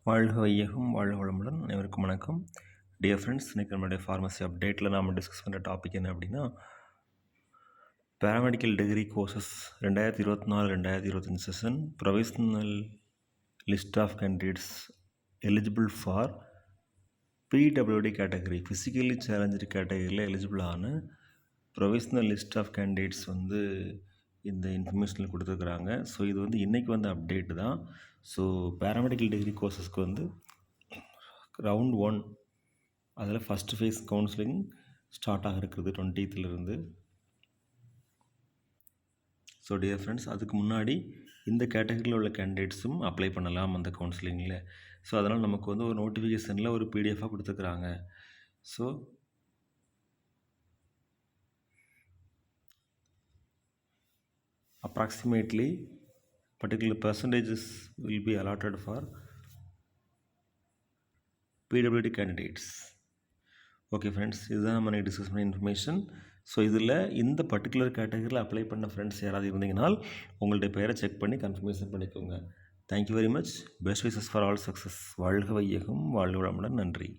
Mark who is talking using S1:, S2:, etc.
S1: வாழ்க வையகம் வாழ்க வளமுடன் அனைவருக்கும் வணக்கம். டியர் ஃப்ரெண்ட்ஸ், இன்றைக்கி நம்மளுடைய ஃபார்மசி அப்டேட்டில் நாம் டிஸ்கஸ் பண்ணுற டாபிக் என்ன அப்படின்னா, paramedical degree courses 2024-2025 session provisional list of candidates eligible for PWD category, physically challenge கேட்டகரியில் எலிஜிபிளான ப்ரொவிஷனல் லிஸ்ட் ஆஃப் கேண்டிடேட்ஸ் இந்த இன்ஃபர்மேஷனில் கொடுத்துருக்குறாங்க. ஸோ இது இன்றைக்கி அப்டேட்டு தான். ஸோ பேராமெடிக்கல் டிகிரி கோர்சஸ்க்கு ரவுண்ட் 1 அதில் ஃபஸ்ட்டு ஃபேஸ் கவுன்சிலிங் ஸ்டார்ட் ஆக இருக்குது 20th. ஸோ டியர் ஃப்ரெண்ட்ஸ், அதுக்கு முன்னாடி இந்த கேட்டகரியில் உள்ள கேண்டிடேட்ஸும் அப்ளை பண்ணலாம் அந்த கவுன்சிலிங்கில். ஸோ அதனால் நமக்கு ஒரு நோட்டிஃபிகேஷனில் ஒரு பிடிஎஃபாக கொடுத்துருக்குறாங்க. So approximately particular percentages will be allotted for PWD candidates. Okay friends, இதுதான் நம்ம டிஸ்கஸ் பண்ண இன்ஃபர்மேஷன். ஸோ இதில் இந்த பர்டிகுலர் கேட்டகரியில் அப்ளை பண்ண ஃப்ரெண்ட்ஸ் யாராவது இருந்தீங்கனால் உங்கள்கிட்ட பேரை செக் பண்ணி கன்ஃபர்மேஷன் பண்ணிக்கோங்க. Thank you very much. Best wishes for all success. வாழ்க வையகம் வாழ்க வளமுடன். நன்றி.